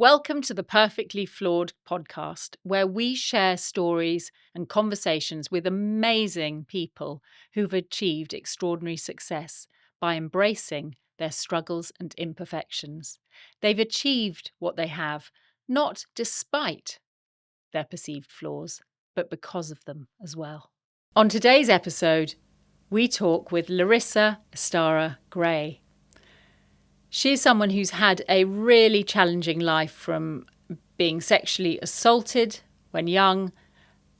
Welcome to the Perfectly Flawed podcast, where we share stories and conversations with amazing people who've achieved extraordinary success by embracing their struggles and imperfections. They've achieved what they have, not despite their perceived flaws, but because of them as well. On today's episode, we talk with Larissa Astara Gray. She's someone who's had a really challenging life, from being sexually assaulted when young,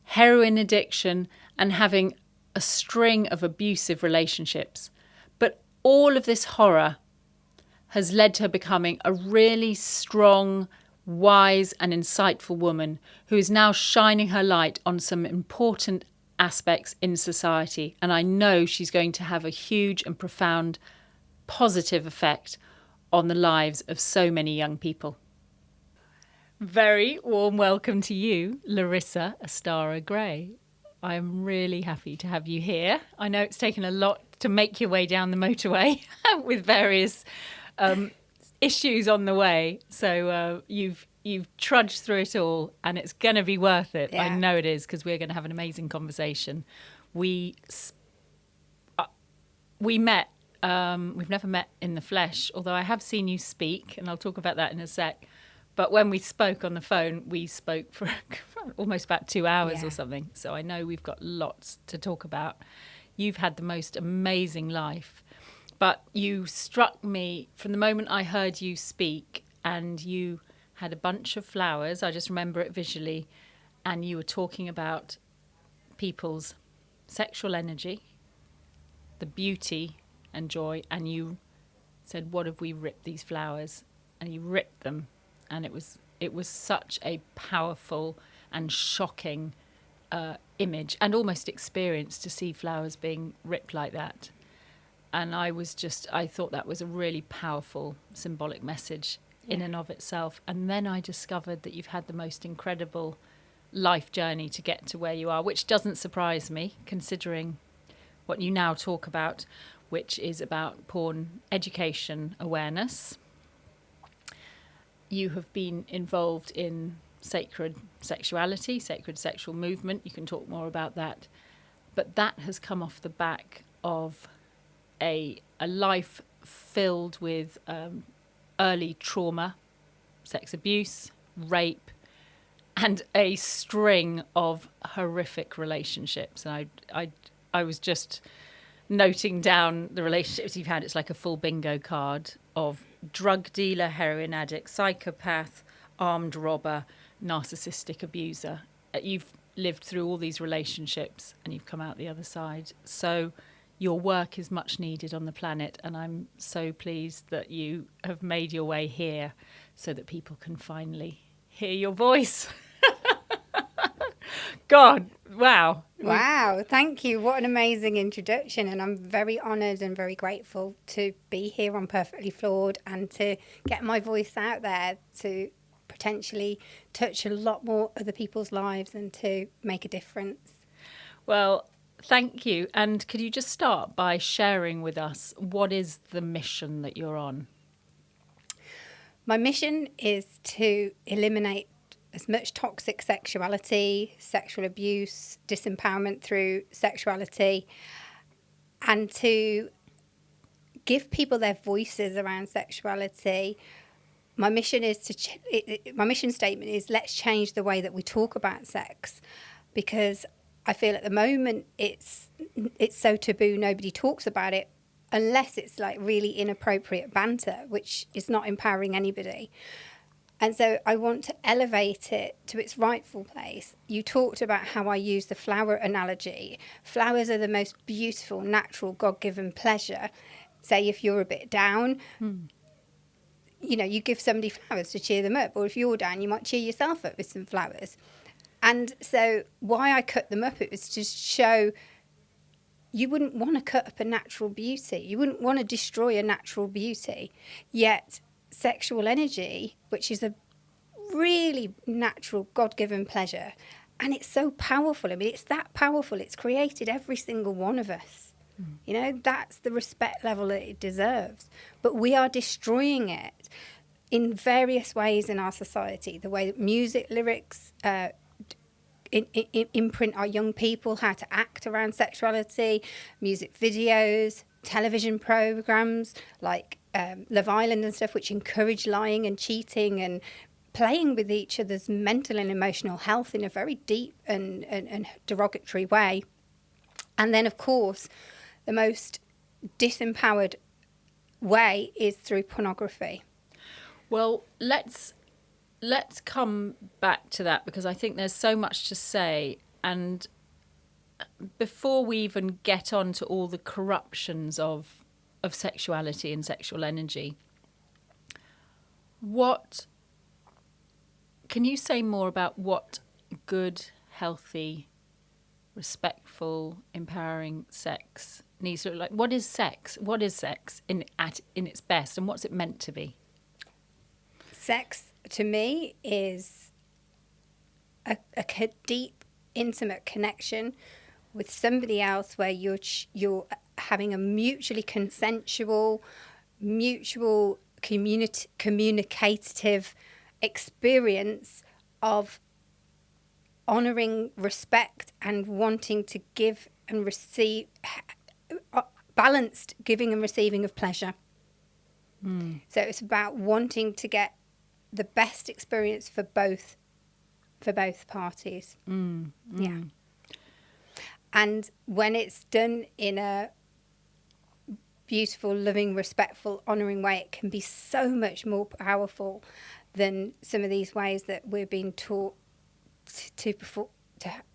heroin addiction, and having a string of abusive relationships. But all of this horror has led to her becoming a really strong, wise and insightful woman who is now shining her light on some important aspects in society. And I know she's going to have a huge and profound positive effect on the lives of so many young people. Very warm welcome to you, Larissa Astara Gray. I'm really happy to have you here. I know it's taken a lot to make your way down the motorway with various issues on the way. So you've trudged through it all, and it's going to be worth it. Yeah. I know it is, because we're going to have an amazing conversation. We met. We've never met in the flesh, although I have seen you speak, and I'll talk about that in a sec. But when we spoke on the phone, we spoke for almost about 2 hours or something. So I know we've got lots to talk about. You've had the most amazing life. But you struck me from the moment I heard you speak, and you had a bunch of flowers. I just remember it visually. And you were talking about people's sexual energy, the beauty and joy, and you said, what if we ripped these flowers? And you ripped them, and it was such a powerful and shocking image and almost experience to see flowers being ripped like that. And I thought that was a really powerful symbolic message in and of itself. And then I discovered that you've had the most incredible life journey to get to where you are, which doesn't surprise me, considering what you now talk about, which is about porn education awareness. You have been involved in sacred sexuality, sacred sexual movement. You can talk more about that. But that has come off the back of a life filled with early trauma, sex abuse, rape, and a string of horrific relationships. And I was just noting down the relationships you've had. It's like a full bingo card of drug dealer, heroin addict, psychopath, armed robber, narcissistic abuser. You've lived through all these relationships and you've come out the other side. So your work is much needed on the planet, and I'm so pleased that you have made your way here so that people can finally hear your voice. God, wow. Wow, thank you. What an amazing introduction. And I'm very honoured and very grateful to be here on Perfectly Flawed and to get my voice out there to potentially touch a lot more other people's lives and to make a difference. Well, thank you. And could you just start by sharing with us, what is the mission that you're on? My mission is to eliminate as much toxic sexuality, sexual abuse, disempowerment through sexuality, and to give people their voices around sexuality. My mission is my mission statement is, let's change the way that we talk about sex, because I feel at the moment it's so taboo, nobody talks about it unless it's like really inappropriate banter, which is not empowering anybody. And so I want to elevate it to its rightful place. You talked about how I use the flower analogy. Flowers are the most beautiful, natural, God-given pleasure. Say if you're a bit down, you know, you give somebody flowers to cheer them up. Or if you're down, you might cheer yourself up with some flowers. And so why I cut them up, it was to show you wouldn't want to cut up a natural beauty. You wouldn't want to destroy a natural beauty. Yet sexual energy, which is a really natural, God-given pleasure, and it's so powerful. I mean, it's that powerful. It's created every single one of us. You know, that's the respect level that it deserves. But we are destroying it. in various ways in our society, the way that music lyrics imprint our young people how to act around sexuality, music videos, television programs like Love Island and stuff, which encourage lying and cheating and playing with each other's mental and emotional health in a very deep and derogatory way. And then, of course, the most disempowered way is through pornography. Well, let's come back to that, because I think there's so much to say. And before we even get on to all the corruptions of sexuality and sexual energy, what can you say more about what good, healthy, respectful, empowering sex needs to look like? What is sex? What is sex in its best, and what's it meant to be? Sex, to me, is a deep, intimate connection with somebody else where you're having a mutually consensual, mutual communicative experience of honouring respect and wanting to give and receive, balanced giving and receiving of pleasure. So it's about wanting to get the best experience for both parties. Yeah. And when it's done in a beautiful, loving, respectful, honouring way, it can be so much more powerful than some of these ways that we're being taught to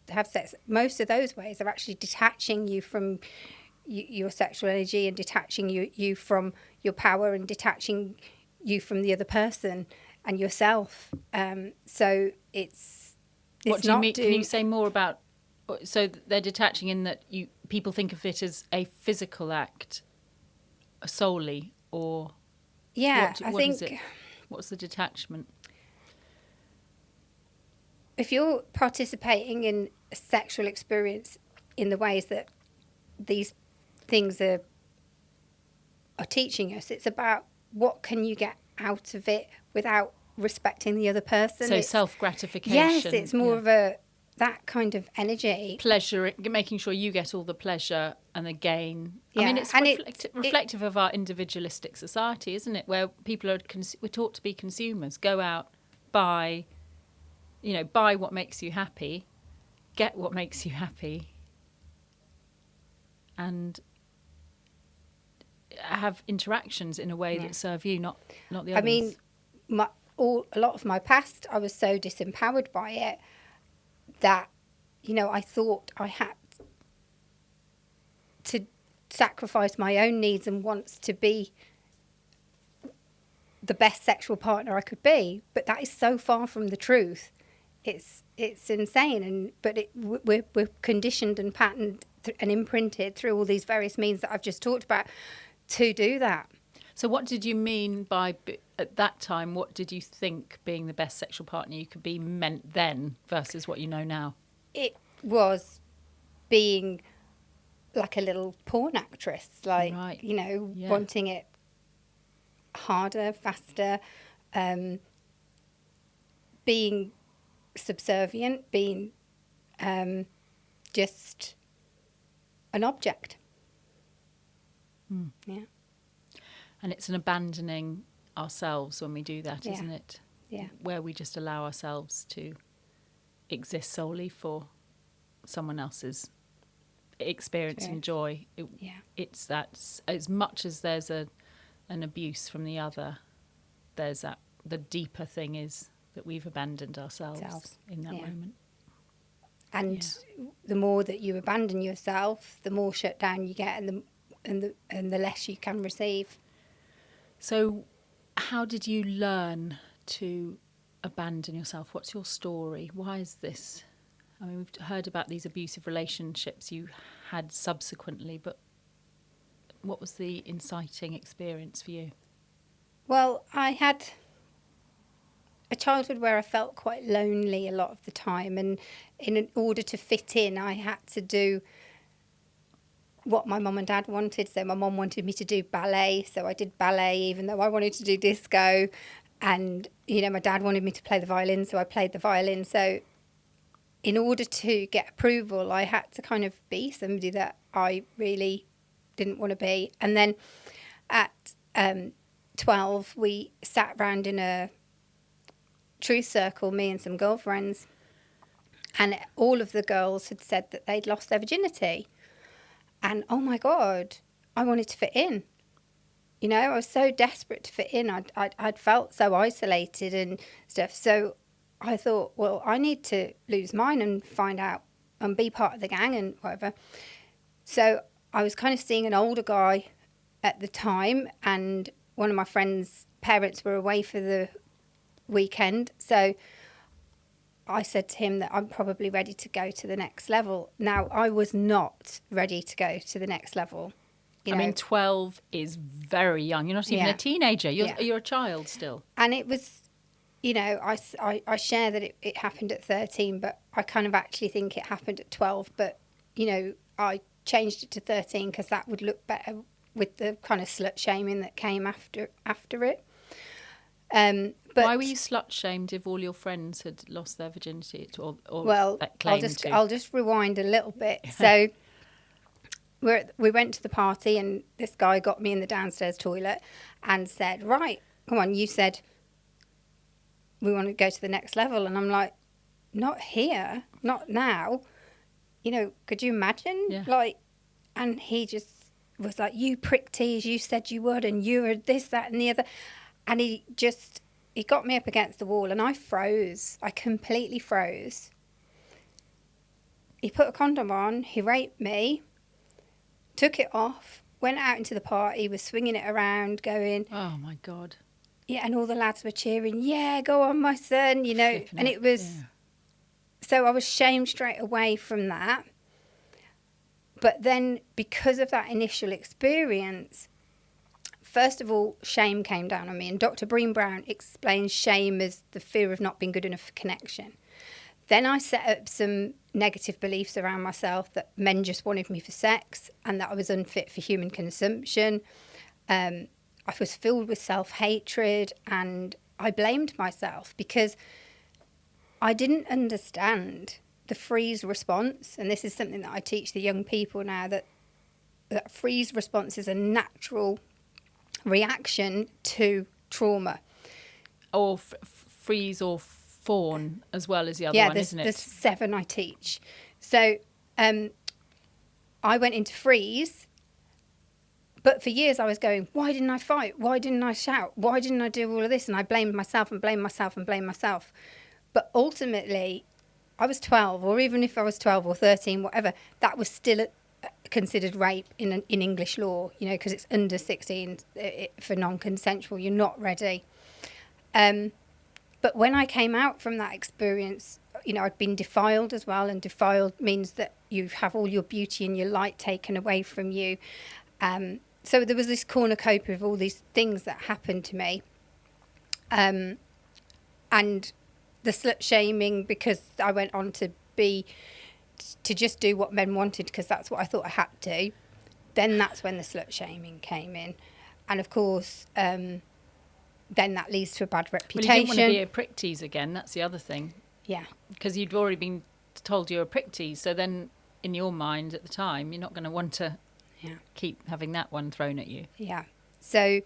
have sex. Most of those ways are actually detaching you from your sexual energy and detaching you from your power and detaching you from the other person and yourself. So it's what do you mean? Can you say more about? So they're detaching in that people think of it as a physical act solely, or I think is it? What's the detachment? If you're participating in a sexual experience in the ways that these things are teaching us, it's about what can you get out of it without respecting the other person. So self-gratification. Yes, it's more of that kind of energy. Pleasure, making sure you get all the pleasure and the gain. Yeah. I mean, it's reflective of our individualistic society, isn't it? Where people we're taught to be consumers. Go out, buy what makes you happy, get what makes you happy, and have interactions in a way that serve you, not the others. I mean, a lot of my past, I was so disempowered by it that, I thought I had to sacrifice my own needs and wants to be the best sexual partner I could be. But that is so far from the truth. It's insane. We're conditioned and patterned and imprinted through all these various means that I've just talked about to do that. So what did you mean by, at that time, what did you think being the best sexual partner you could be meant then versus what you know now? It was being like a little porn actress, like, right. Wanting it harder, faster, being subservient, being just an object. Yeah. And it's an abandoning ourselves when we do that, isn't it? Yeah. Where we just allow ourselves to exist solely for someone else's experience and joy. It's that, as much as there's an abuse from the other, there's that, the deeper thing is that we've abandoned ourselves in that moment. And the more that you abandon yourself, the more shut down you get, and the less you can receive. So how did you learn to abandon yourself? What's your story? Why is this? I mean, we've heard about these abusive relationships you had subsequently, but what was the inciting experience for you? Well, I had a childhood where I felt quite lonely a lot of the time, and in order to fit in, I had to do what my mum and dad wanted. So my mum wanted me to do ballet, so I did ballet even though I wanted to do disco. And, my dad wanted me to play the violin, so I played the violin. So in order to get approval, I had to kind of be somebody that I really didn't want to be. And then at 12, we sat round in a truth circle, me and some girlfriends, and all of the girls had said that they'd lost their virginity. And oh my God, I wanted to fit in. I was so desperate to fit in. I'd felt so isolated and stuff. So I thought, well, I need to lose mine and find out and be part of the gang and whatever. So I was kind of seeing an older guy at the time, and one of my friend's parents were away for the weekend. So I said to him that I'm probably ready to go to the next level. Now, I was not ready to go to the next level. I mean, 12 is very young. You're not even a teenager. You're a child still. And it was, I share that it happened at 13, but I kind of actually think it happened at 12. But, I changed it to 13 because that would look better with the kind of slut shaming that came after it. But why were you slut shamed if all your friends had lost their virginity or well, I'll just rewind a little bit. So we went to the party, and this guy got me in the downstairs toilet and said, right, come on, you said we want to go to the next level. And I'm like, not here, not now. Could you imagine? Yeah. And he just was like, you prick tease, you said you would, and you were this, that, and the other. And he got me up against the wall, and I froze. I completely froze. He put a condom on, he raped me, took it off, went out into the party, was swinging it around, going, oh my God. Yeah, and all the lads were cheering, yeah, go on, my son, and it was, so I was shamed straight away from that. But then, because of that initial experience, first of all, shame came down on me, and Dr. Bream Brown explains shame as the fear of not being good enough for connection. Then I set up some negative beliefs around myself that men just wanted me for sex and that I was unfit for human consumption. I was filled with self-hatred, and I blamed myself because I didn't understand the freeze response. And this is something that I teach the young people now, that freeze response is a natural reaction to trauma. Or freeze or fawn as well as the other one, isn't it? There's 7 I teach. So I went into freeze, but for years I was going, why didn't I fight? Why didn't I shout? Why didn't I do all of this? And I blamed myself and blamed myself and blamed myself. But ultimately, I was 12, or even if I was 12 or 13, whatever, that was still considered rape in English law, because it's under 16 for non-consensual. You're not ready. But when I came out from that experience, I'd been defiled as well, and defiled means that you have all your beauty and your light taken away from you. So there was this cornucopia of all these things that happened to me. And the slut shaming, because I went on to just do what men wanted because that's what I thought I had to. Then that's when the slut shaming came in. And of course, then that leads to a bad reputation. Well, you didn't want to be a prick tease again, that's the other thing. Yeah. Because you'd already been told you're a prick tease, so then in your mind at the time, you're not going to want to keep having that one thrown at you. Yeah. So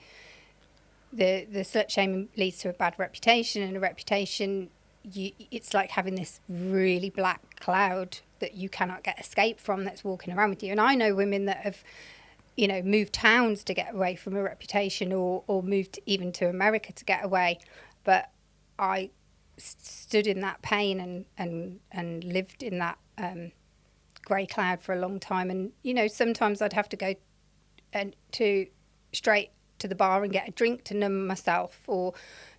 the slut shaming leads to a bad reputation, and a reputation, it's like having this really black cloud that you cannot get escape from that's walking around with you. And I know women that have, moved towns to get away from a reputation, or moved even to America to get away. But I stood in that pain and lived in that grey cloud for a long time. And, sometimes I'd have to go straight to the bar and get a drink to numb myself, or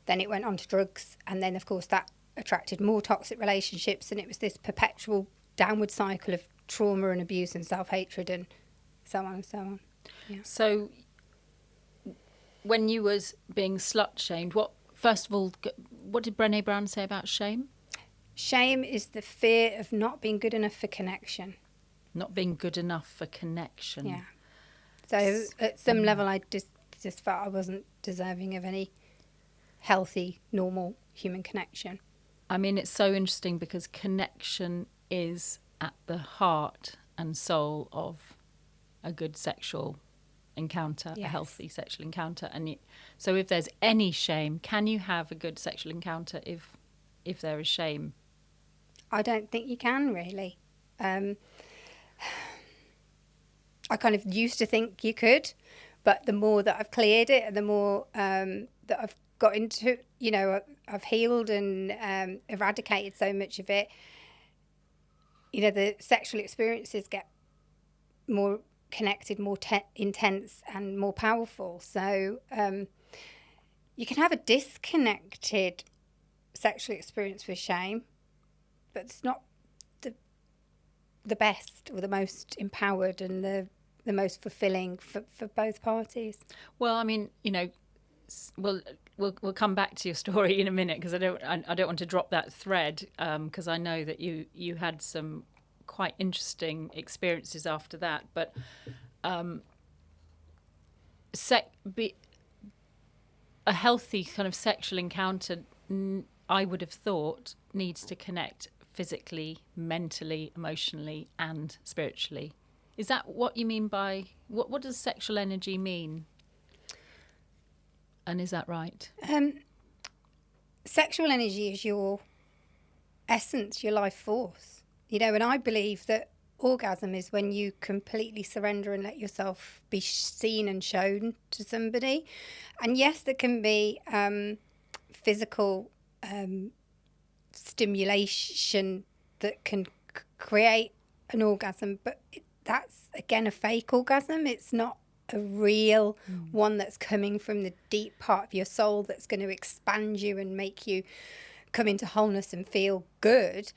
then it went on to drugs. And then, of course, that attracted more toxic relationships, and it was this perpetual downward cycle of trauma and abuse and self-hatred and so on and so on. Yeah. So when you was being slut shamed, first of all, what did Brené Brown say about shame? Shame is the fear of not being good enough for connection. Not being good enough for connection. Yeah. So at some level I just felt I wasn't deserving of any healthy, normal human connection. I mean, it's so interesting because connection is at the heart and soul of a good sexual encounter, Yes. a healthy sexual encounter. And so if there's any shame, can you have a good sexual encounter if there is shame? I don't think you can, really. I kind of used to think you could, but the more that I've cleared it and the more that I've got into, I've healed and eradicated so much of it, the sexual experiences get more connected, more intense and more powerful. So you can have a disconnected sexual experience with shame, but it's not the best or the most empowered and the most fulfilling for both parties. Well, I mean, we'll come back to your story in a minute because I don't want to drop that thread because I know that you had some quite interesting experiences after that. But a healthy kind of sexual encounter, I would have thought, needs to connect physically, mentally, emotionally, and spiritually. Is that what you mean by what does sexual energy mean? And is that right? Sexual energy is your essence, your life force. And I believe that orgasm is when you completely surrender and let yourself be seen and shown to somebody. And yes, there can be physical stimulation that can create an orgasm, but that's again a fake orgasm. It's not a real one that's coming from the deep part of your soul that's going to expand you and make you come into wholeness and feel good.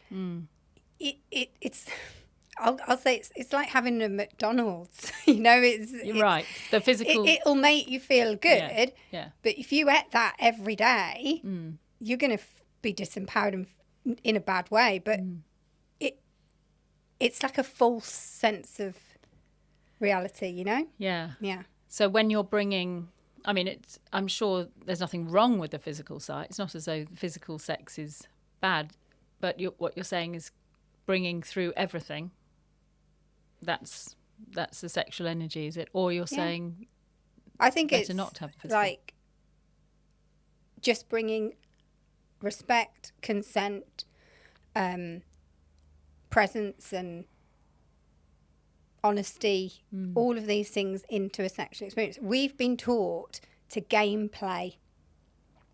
It's I'll say it's like having a McDonald's. You're right. The physical it'll make you feel good. Yeah. But if you ate that every day, you're going to be disempowered and in a bad way. But it's like a false sense of reality, Yeah. Yeah. So when you're bringing, I mean, I'm sure there's nothing wrong with the physical side. It's not as though physical sex is bad, but what you're saying is bringing through everything. That's the sexual energy, is it? Or you're saying I think better it's not to have physical. like just bringing respect, consent, presence and honesty, all of these things into a sexual experience. We've been taught to gameplay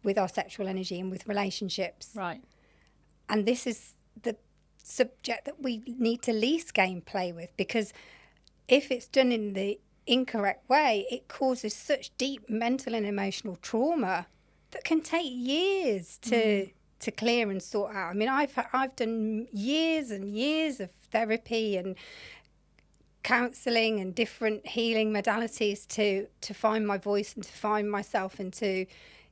with our sexual energy and with relationships. Right. And this is the subject that we need to least gameplay with, because if it's done in the incorrect way, it causes such deep mental and emotional trauma that can take years to clear and sort out. I mean, I've done years and years of therapy and counselling and different healing modalities to find my voice and to find myself and to,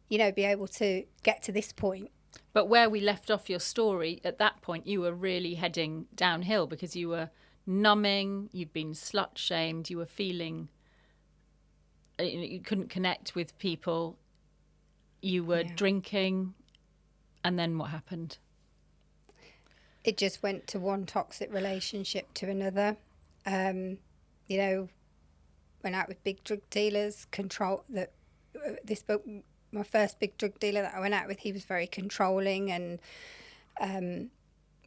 be able to get to this point. But where we left off your story, at that point, you were really heading downhill because you were numbing, you'd been slut-shamed, you were feeling you couldn't connect with people, you were drinking, and then what happened? It just went to one toxic relationship to another. Went out with big drug dealers, my first big drug dealer that I went out with, he was very controlling and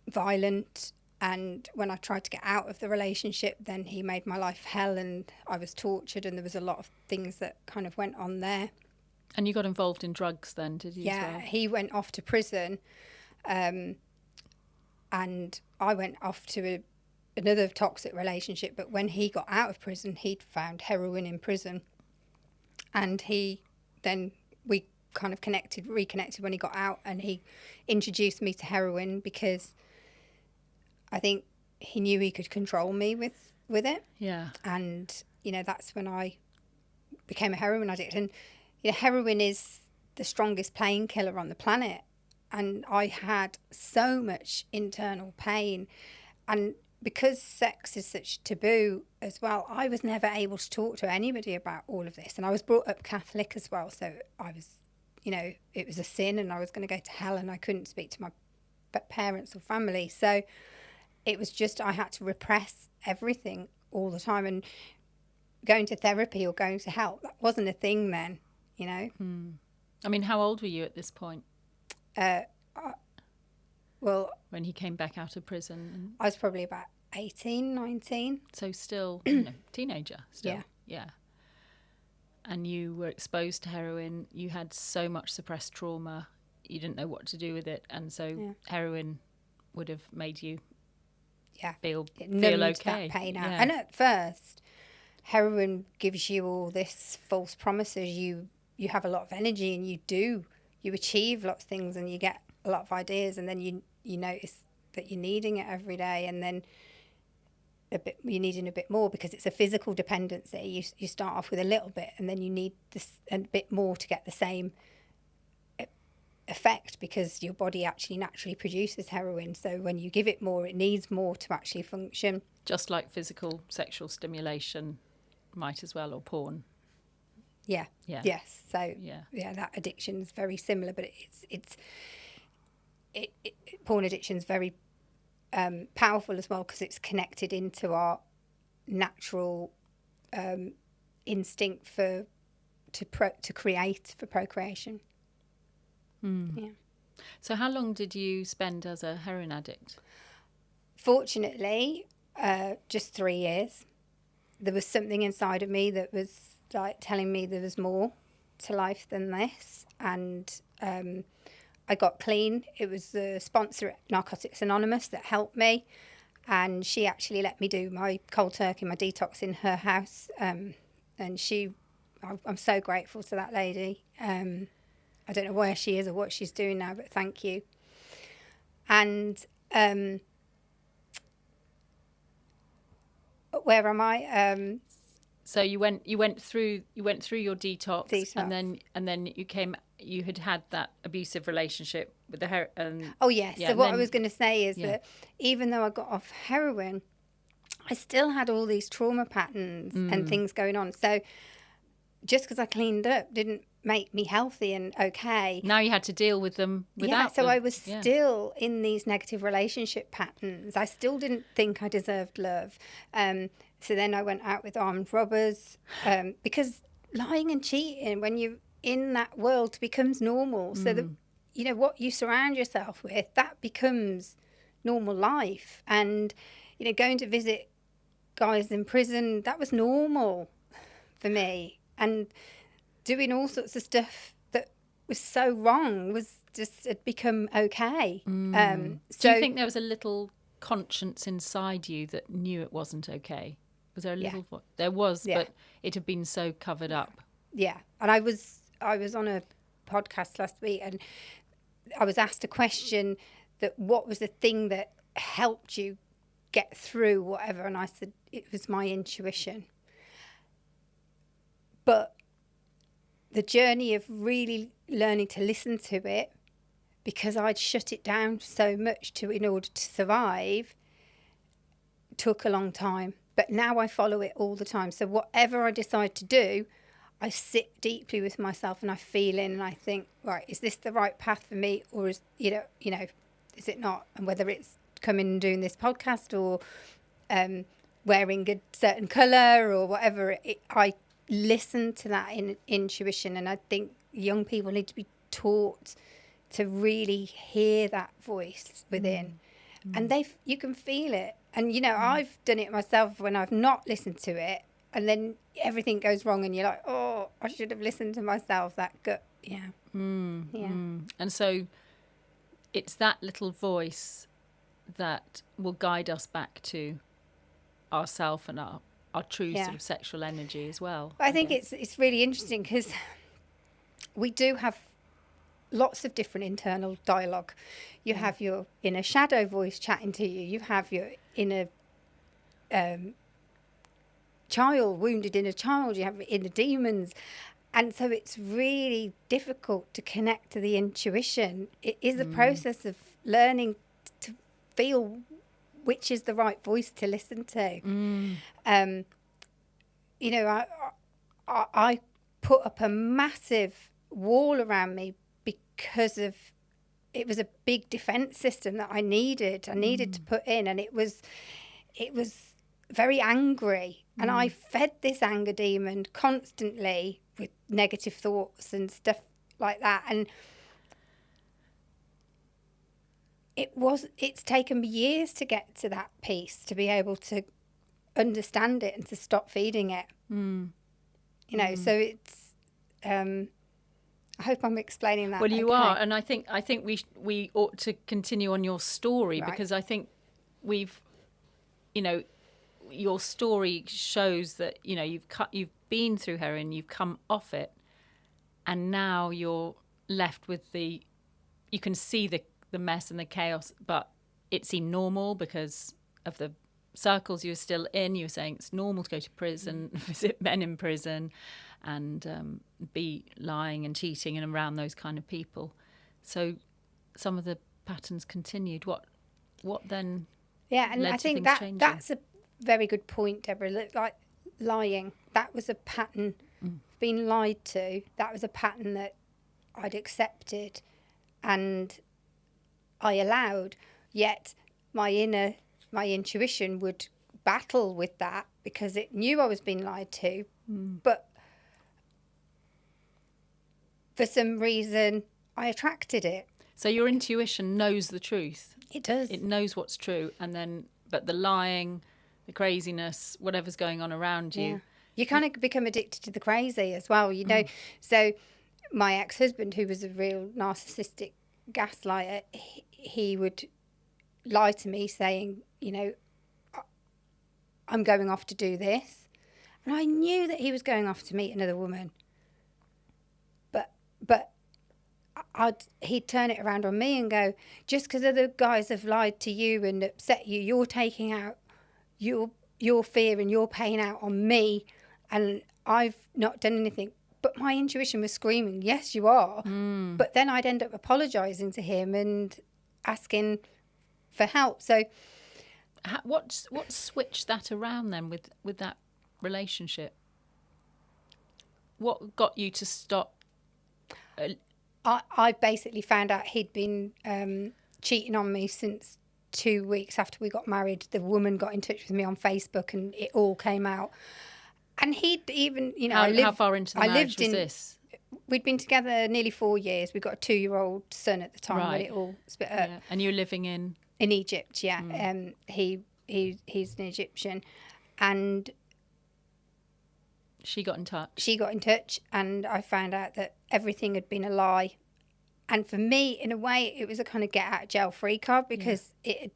violent. And when I tried to get out of the relationship, then he made my life hell and I was tortured, and there was a lot of things that kind of went on there. And you got involved in drugs then, did you? Yeah, he went off to prison, and I went off to another toxic relationship. But when he got out of prison, he'd found heroin in prison, and we kind of reconnected when he got out, and he introduced me to heroin because I think he knew he could control me with it. Yeah. And, that's when I became a heroin addict. And, heroin is the strongest painkiller on the planet. And I had so much internal pain. And because sex is such taboo as well, I was never able to talk to anybody about all of this. And I was brought up Catholic as well. So I was it was a sin and I was going to go to hell and I couldn't speak to my parents or family. So it was just, I had to repress everything all the time. And going to therapy or going to help, that wasn't a thing then, I mean, how old were you at this point? Well, when he came back out of prison? I was probably about 18, 19. So still, teenager still. Yeah. And you were exposed to heroin. You had so much suppressed trauma. You didn't know what to do with it. And so heroin would have made you feel okay. That pain out. And at first, heroin gives you all this false promises. You have a lot of energy and you achieve lots of things and you get a lot of ideas, and then you notice that you're needing it every day, and then you're needing a bit more because it's a physical dependency. You start off with a little bit and then you need a bit more to get the same effect, because your body actually naturally produces heroin. So when you give it more, it needs more to actually function. Just like physical sexual stimulation might as well, or porn. Yeah. Yes. So that addiction is very similar, but porn addiction is very powerful as well, because it's connected into our natural instinct to create, for procreation. Yeah. So how long did you spend as a heroin addict? Fortunately, just 3 years. There was something inside of me that was like telling me there was more to life than this, and I got clean. It was the sponsor at Narcotics Anonymous that helped me, and she actually let me do my cold turkey, my detox in her house, and I'm so grateful to that lady. I don't know where she is or what she's doing now, but thank you. And where am I? So you went through your detox. and then you had that abusive relationship with the heroin. Oh yes. Yeah, so what I was going to say is that even though I got off heroin, I still had all these trauma patterns and things going on. So just because I cleaned up didn't make me healthy and okay. Now you had to deal with them without them. I was still in these negative relationship patterns. I still didn't think I deserved love. So then I went out with armed robbers, because lying and cheating, when you're in that world, becomes normal. So that what you surround yourself with, that becomes normal life. And going to visit guys in prison, that was normal for me. And doing all sorts of stuff that was so wrong had become okay. So do you think there was a little conscience inside you that knew it wasn't okay? Was there a little? There was, but it had been so covered up. Yeah, and I was on a podcast last week, and I was asked a question that what was the thing that helped you get through whatever, and I said it was my intuition. But the journey of really learning to listen to it, because I'd shut it down so much in order to survive, took a long time. But now I follow it all the time. So whatever I decide to do, I sit deeply with myself and I feel in and I think, right, is this the right path for me, or is is it not? And whether it's coming and doing this podcast or wearing a certain colour or whatever, I listen to that intuition, and I think young people need to be taught to really hear that voice within, and you can feel it. And I've done it myself when I've not listened to it, and then everything goes wrong, and you're like, oh, I should have listened to myself. That gut, And so it's that little voice that will guide us back to ourself and our true sort of sexual energy as well. I think it's really interesting, because we do have lots of different internal dialogue. You have your inner shadow voice chatting to you. You have your inner wounded inner child. You have inner demons. And so it's really difficult to connect to the intuition. It is a process of learning to feel which is the right voice to listen to. I put up a massive wall around me because of it was a big defense system that I needed to put in, and it was very angry, and I fed this anger demon constantly with negative thoughts and stuff like that. And it's taken me years to get to that peace, to be able to understand it and to stop feeding it. So it's I hope I'm explaining that. Well, you okay. are, and I think we ought to continue on your story, Right. because I think we've, your story shows that you've been through heroin, you've come off it, and now you're left with you can see the mess and the chaos, but it seemed normal because of the circles you were still in. You were saying it's normal to go to prison, visit men in prison, and be lying and cheating and around those kind of people. So some of the patterns continued. What then? Yeah, and led I to think things changing? that's a very good point, Deborah. Like lying, that was a pattern. Being lied to, that was a pattern that I'd accepted and I allowed. Yet my intuition would battle with that because it knew I was being lied to, but for some reason I attracted it. So your intuition knows the truth. It does. It knows what's true, but the lying, the craziness, whatever's going on around you. Yeah. You kind of become addicted to the crazy as well, So my ex-husband, who was a real narcissistic gaslighter, he would lie to me saying, I'm going off to do this. And I knew that he was going off to meet another woman. But he'd turn it around on me and go, just because other guys have lied to you and upset you, you're taking out your fear and your pain out on me, and I've not done anything. But my intuition was screaming, yes, you are. But then I'd end up apologising to him and asking for help. So what switched that around then with that relationship? What got you to stop? I basically found out he'd been cheating on me since 2 weeks after we got married. The woman got in touch with me on Facebook and it all came out. And he'd even, how far into the marriage was this? We'd been together nearly 4 years. We got a 2-year-old son at the time when it all split up. Yeah. And you're living in Egypt, yeah. He's an Egyptian, and she got in touch. She got in touch, and I found out that everything had been a lie. And for me, in a way, it was a kind of get out of jail free card because it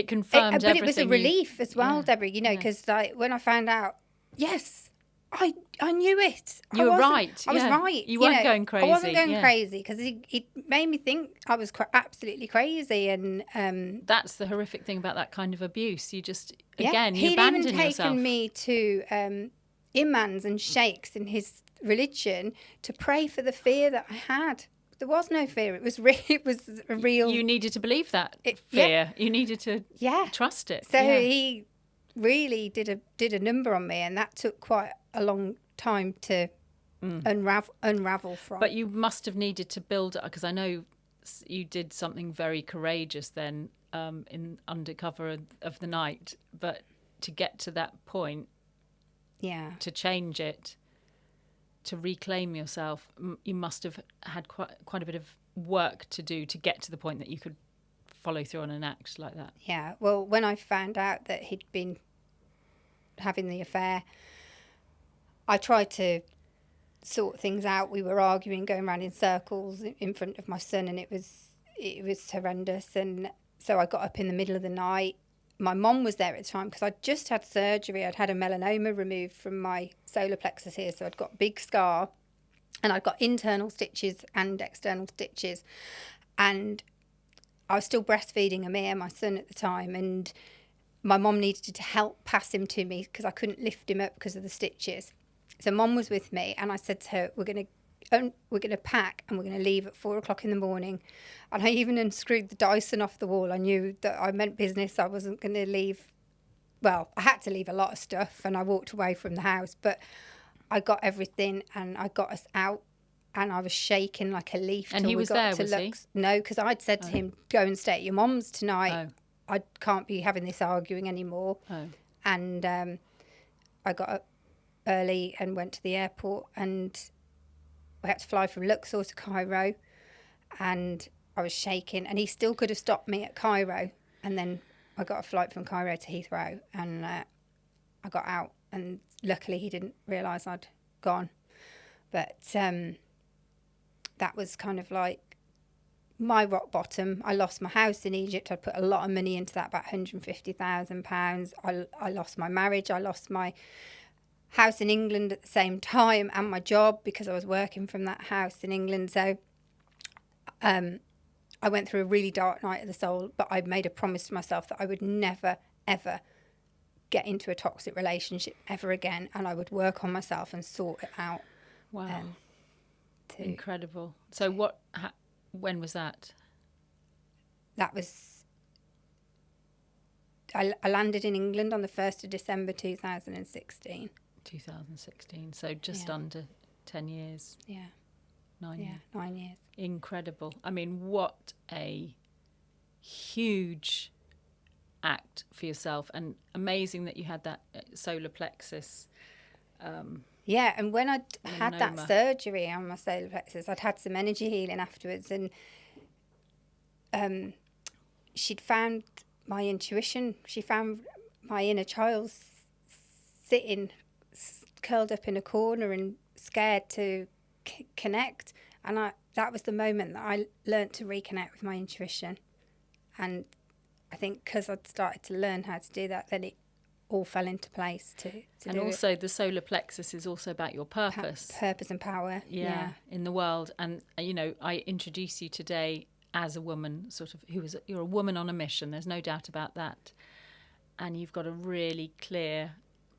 confirmed everything. But it was a relief as well, Deborah, because when I found out, yes, I knew it. You were right. I was right. You weren't going crazy. I wasn't going crazy because it made me think I was absolutely crazy. And that's the horrific thing about that kind of abuse. You just, you abandon yourself. He'd even taken yourself. me to imams and sheikhs in his religion to pray for the fear that I had. There was no fear. It was a real. You needed to believe that fear. You needed to trust it. So he really did a number on me, and that took quite a long time to unravel from. But you must have needed to build up, because I know you did something very courageous then in undercover of the night. But to get to that point, to change it, to reclaim yourself, you must have had quite a bit of work to do to get to the point that you could follow through on an act like that. Yeah, well, when I found out that he'd been having the affair, I tried to sort things out. We were arguing, going around in circles in front of my son, and it was horrendous. And so I got up in the middle of the night. My mom was there at the time because I'd just had surgery. I'd had a melanoma removed from my solar plexus here, so I'd got a big scar, and I'd got internal stitches and external stitches, and I was still breastfeeding Amir, my son, at the time, and my mom needed to help pass him to me because I couldn't lift him up because of the stitches. So Mom was with me, and I said to her, we're going to pack and we're going to leave at 4:00 in the morning. And I even unscrewed the Dyson off the wall. I knew that I meant business. I wasn't going to leave. Well, I had to leave a lot of stuff, and I walked away from the house, but I got everything and I got us out, and I was shaking like a leaf And till he we was got there, to was he? Lux. No, because I'd said to him, go and stay at your mum's tonight. Oh. I can't be having this arguing anymore. Oh. And I got up early and went to the airport, and I had to fly from Luxor to Cairo, and I was shaking, and he still could have stopped me at Cairo, and then I got a flight from Cairo to Heathrow, and I got out, and luckily he didn't realise I'd gone. But that was kind of like my rock bottom. I lost my house in Egypt. I put a lot of money into that, about £150,000. I lost my marriage. I lost my house in England at the same time, and my job, because I was working from that house in England. So I went through a really dark night of the soul, but I made a promise to myself that I would never, ever get into a toxic relationship ever again, and I would work on myself and sort it out. Wow. Incredible. So when was that? That was... I landed in England on the 1st of December 2016. 2016. So just under 10 years. Yeah. 9 years. 9 years. Incredible. I mean, what a huge act for yourself, and amazing that you had that solar plexus. Yeah, and when I'd had that melanoma. surgery on my solar plexus, I'd had some energy healing afterwards, and she'd found my intuition. She found my inner child sitting curled up in a corner and scared to connect. And that was the moment that I learnt to reconnect with my intuition. And I think because I'd started to learn how to do that, then it all fell into place to And do also the solar plexus is also about your purpose. Purpose and power. Yeah. In the world. And, you know, I introduce you today as a woman, sort of, you're a woman on a mission. There's no doubt about that. And you've got a really clear,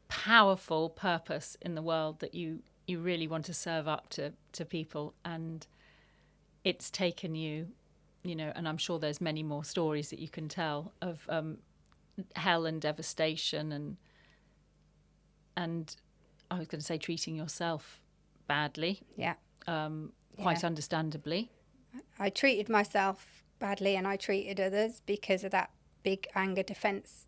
powerful purpose in the world that you really want to serve up to people. And it's taken you, you know, and I'm sure there's many more stories that you can tell of hell and devastation and I was going to say treating yourself badly. Yeah. Quite understandably. I treated myself badly and I treated others because of that big anger defense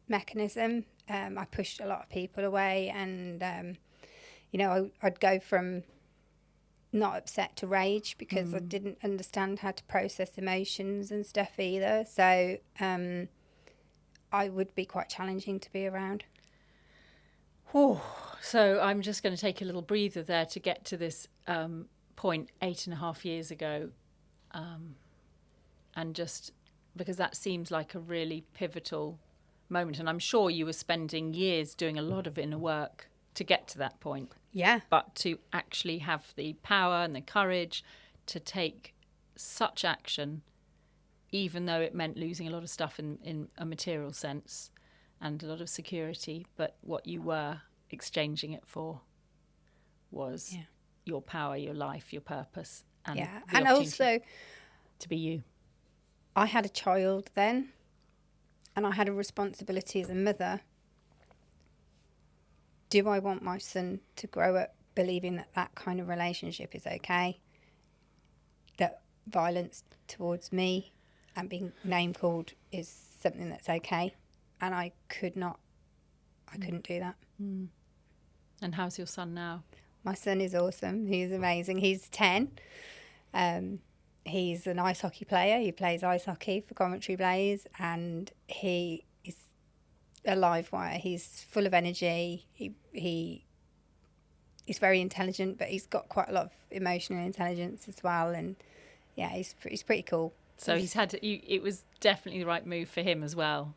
mechanism. I pushed a lot of people away, and you know, I'd go from not upset to rage because I didn't understand how to process emotions and stuff either. So I would be quite challenging to be around. Whew. So I'm just going to take a little breather there to get to this point 8.5 years ago, and just because that seems like a really pivotal moment, and I'm sure you were spending years doing a lot of inner work to get to that point. Yeah. But to actually have the power and the courage to take such action, even though it meant losing a lot of stuff in a material sense and a lot of security, but what you were exchanging it for was your power, your life, your purpose, and and also to be you. I had a child then, and I had a responsibility as a mother. Do I want my son to grow up believing that that kind of relationship is okay? That violence towards me and being name called is something that's okay? And I couldn't do that. And how's your son now? My son is awesome. He's amazing. He's 10. He's an ice hockey player. He plays ice hockey for Coventry Blaze, and he is a live wire. He's full of energy. He's very intelligent, but he's got quite a lot of emotional intelligence as well. And yeah, he's pretty cool. So it was definitely the right move for him as well.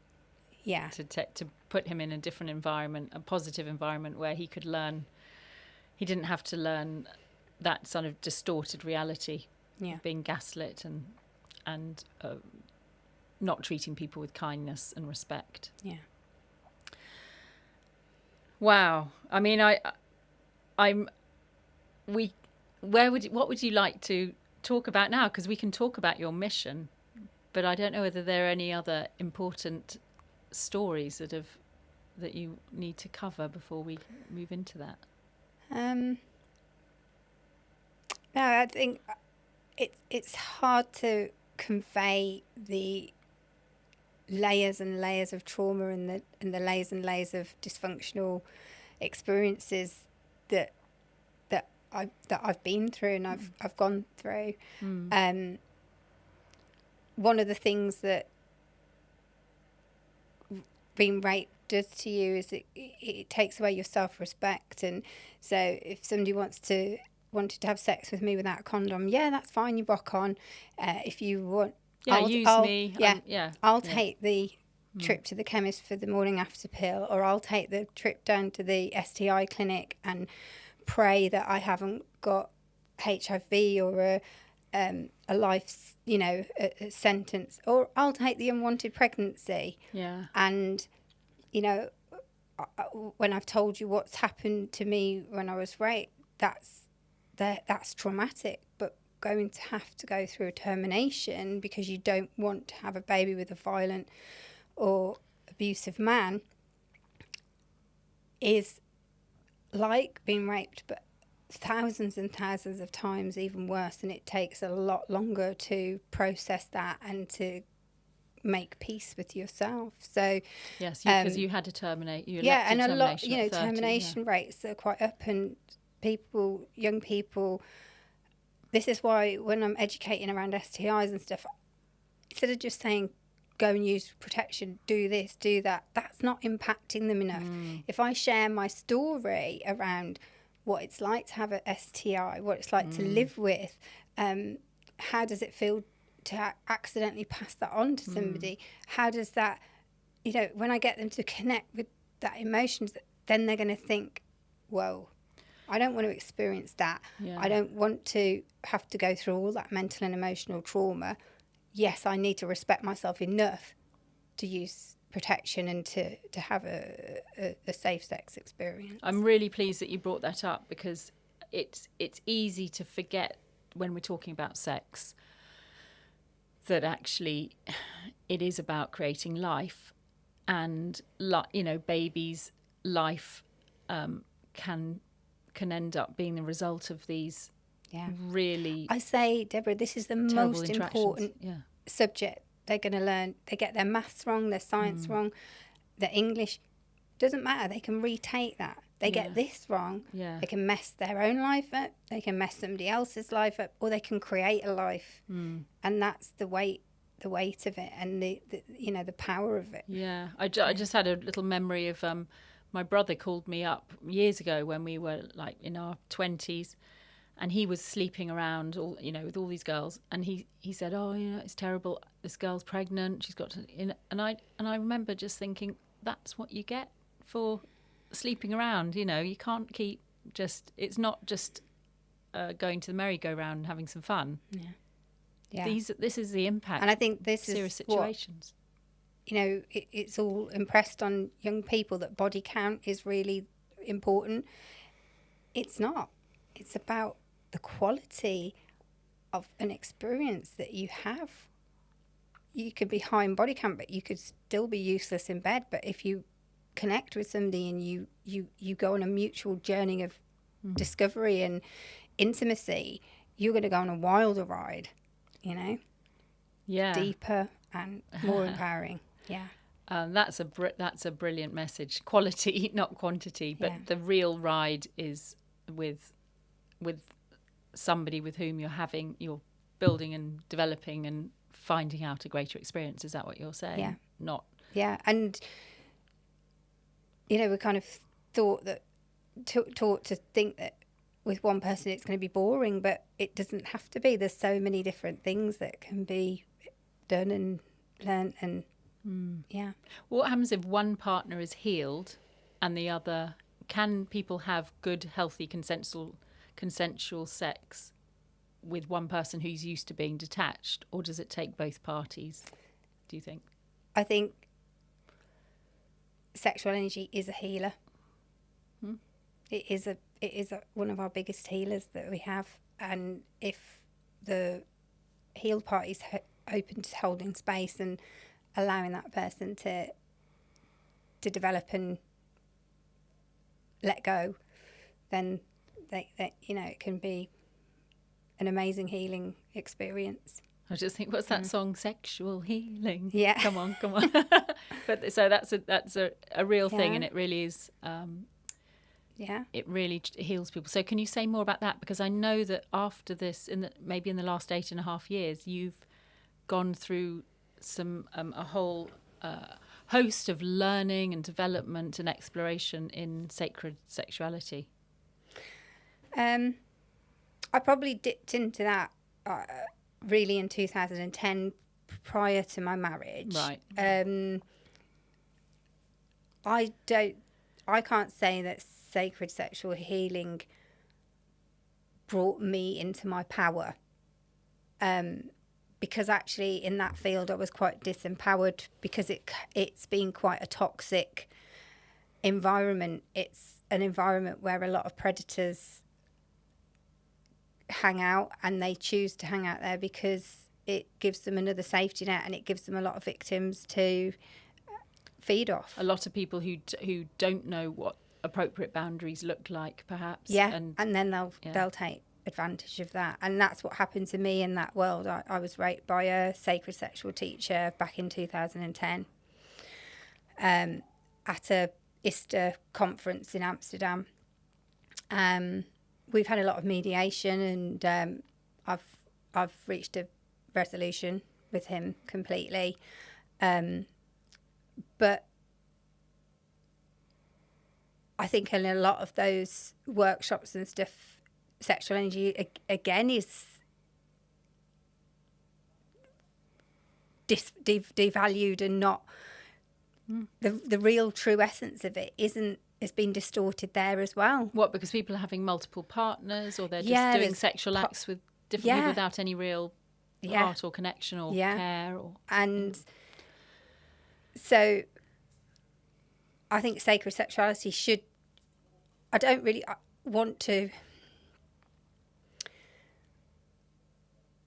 Yeah. To put him in a different environment, a positive environment where he could learn. He didn't have to learn that sort of distorted reality, being gaslit and not treating people with kindness and respect. Yeah. Wow. I mean, what would you like to talk about now? Because we can talk about your mission, but I don't know whether there are any other important stories that you need to cover before we move into that. No, I think it's hard to convey the layers and layers of trauma and the layers and layers of dysfunctional experiences that I've been through and I've gone through. One of the things that being raped does to you is it takes away your self-respect. And so if somebody wanted to have sex with me without a condom, yeah, that's fine, you rock on. If you want, I'll me. I'll take the trip to the chemist for the morning after pill, or I'll take the trip down to the STI clinic and pray that I haven't got HIV or a life, a sentence, or I'll take the unwanted pregnancy. Yeah. And, when I've told you what's happened to me when I was raped, that's traumatic. But going to have to go through a termination because you don't want to have a baby with a violent or abusive man is like being raped, but thousands and thousands of times even worse, and it takes a lot longer to process that and to make peace with yourself. So yes, because you had to terminate. And a lot, termination rates are quite up, and young people. This is why when I'm educating around STIs and stuff, instead of just saying go and use protection, do this, do that, that's not impacting them enough. If I share my story around what it's like to have a STI, what it's like to live with, how does it feel to accidentally pass that on to somebody? How does that, when I get them to connect with that emotions, then they're going to think, whoa, I don't want to experience that. Yeah. I don't want to have to go through all that mental and emotional trauma. Yes, I need to respect myself enough to use protection and to have a safe sex experience. I'm really pleased that you brought that up, because it's easy to forget when we're talking about sex that actually it is about creating life, and babies' life can end up being the result of these really. I say, Deborah, this is the most important subject they're going to learn. They get their maths wrong, their science wrong, their English. Doesn't matter. They can retake that. They get this wrong. Yeah. They can mess their own life up. They can mess somebody else's life up, or they can create a life. And that's the weight of it, and the power of it. Yeah, I just had a little memory of my brother called me up years ago when we were like in our 20s. And he was sleeping around, with all these girls. And he said, "Oh, it's terrible. This girl's pregnant. She's got to." And I remember just thinking, that's what you get for sleeping around. You can't keep it's not just going to the merry-go-round and having some fun. Yeah. This is the impact. And I think this is serious situations. It's all impressed on young people that body count is really important. It's not. It's about the quality of an experience that you have. You could be high in body count, but you could still be useless in bed. But if you connect with somebody and you go on a mutual journey of discovery and intimacy, you're going to go on a wilder ride, deeper and more empowering. Yeah. That's a brilliant message. Quality, not quantity, but the real ride is with somebody with whom you're building and developing and finding out a greater experience. Is that what you're saying? Yeah. Not. Yeah, and we kind of taught to think that with one person it's going to be boring, but it doesn't have to be. There's so many different things that can be done and learned, and What happens if one partner is healed and the other? Can people have good, healthy, consensual sex with one person who's used to being detached, or does it take both parties, do you think? I think sexual energy is a healer. It is one of our biggest healers that we have, and if the healed party's open to holding space and allowing that person to develop and let go, then it can be an amazing healing experience. I just think, what's that song? Sexual healing. Yeah. Come on. But so that's a real thing, and it really is. It really heals people. So can you say more about that? Because I know that after this, maybe in the last 8.5 years, you've gone through a whole host of learning and development and exploration in sacred sexuality. I probably dipped into that really in 2010, prior to my marriage. Right. I can't say that sacred sexual healing brought me into my power. Because actually in that field I was quite disempowered, because it's been quite a toxic environment. It's an environment where a lot of predators hang out, and they choose to hang out there because it gives them another safety net, and it gives them a lot of victims to feed off. A lot of people who don't know what appropriate boundaries look like, perhaps. Yeah, and then they'll take advantage of that. And that's what happened to me in that world. I was raped by a sacred sexual teacher back in 2010 at a ISTA conference in Amsterdam. We've had a lot of mediation, and I've reached a resolution with him completely. But I think in a lot of those workshops and stuff, sexual energy again is devalued, and not the real true essence of it has been distorted there as well. What, because people are having multiple partners, or they're just doing sexual acts with different people without any real heart or connection or care? And so I think sacred sexuality should... I don't really want to...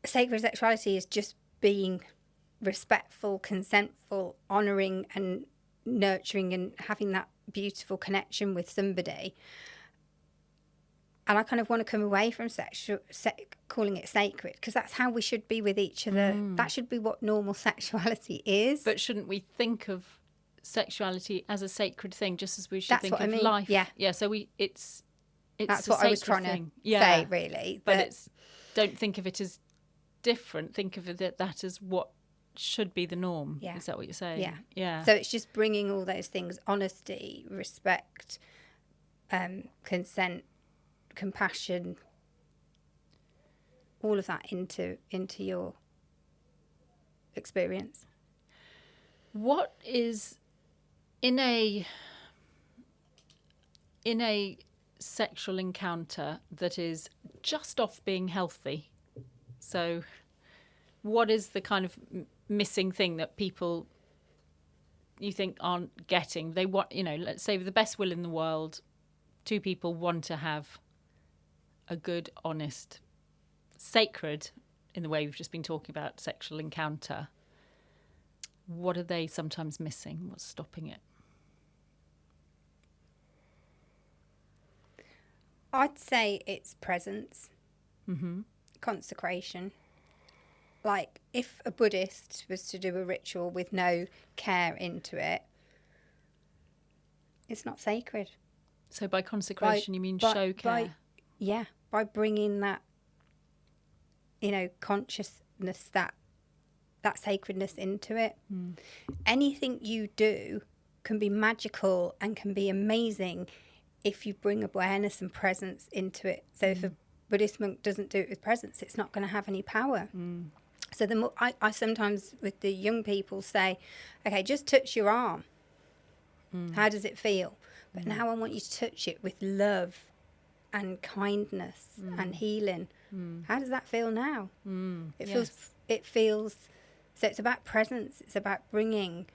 Sacred sexuality is just being respectful, consentful, honouring and nurturing, and having that beautiful connection with somebody. And I kind of want to come away from calling it sacred, because that's how we should be with each other. That should be what normal sexuality is. But shouldn't we think of sexuality as a sacred thing, just as we should think of life? Yeah. So it's that's a what I was trying thing. to say, really. But don't think of it as different. Think of that as what should be the norm. Yeah. Is that what you're saying? Yeah. So it's just bringing all those things: honesty, respect, consent, compassion, all of that into your experience. What is in a sexual encounter that is just off being healthy? So what is the kind of missing thing that people, you think, aren't getting? They want, let's say with the best will in the world, two people want to have a good, honest, sacred, in the way we've just been talking about, sexual encounter. What are they sometimes missing? What's stopping it? I'd say it's presence, consecration. Like, if a Buddhist was to do a ritual with no care into it, it's not sacred. So by consecration, you mean show care? By bringing that, consciousness, that sacredness into it. Anything you do can be magical and can be amazing if you bring awareness and presence into it. So if a Buddhist monk doesn't do it with presence, it's not going to have any power. So the more I sometimes with the young people say, okay, just touch your arm. How does it feel? But now I want you to touch it with love and kindness and healing. How does that feel now? It feels, so it's about presence. It's about bringing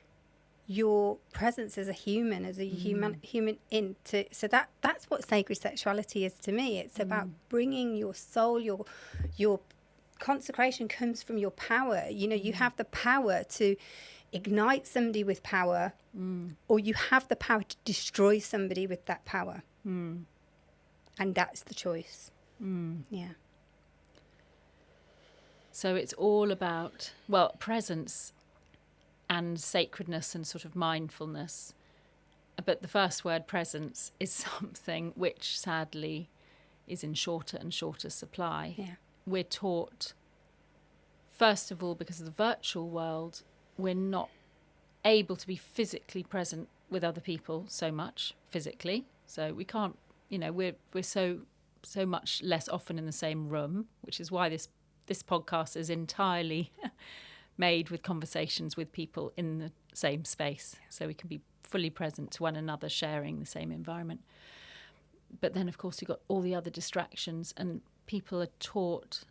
your presence as a human, human into, so that's what sacred sexuality is to me. It's about bringing your soul, your consecration comes from your power. You have the power to ignite somebody with power, or you have the power to destroy somebody with that power. And And that's the choice. Yeah. So it's all about, well, presence and sacredness and sort of mindfulness. But the first word, presence, is something which sadly is in shorter and shorter supply. Yeah. We're taught, first of all, because of the virtual world, we're not able to be physically present with other people so much physically. So we can't, we're so much less often in the same room, which is why this podcast is entirely made with conversations with people in the same space, so we can be fully present to one another, sharing the same environment. But then, of course, you've got all the other distractions, and people are taught,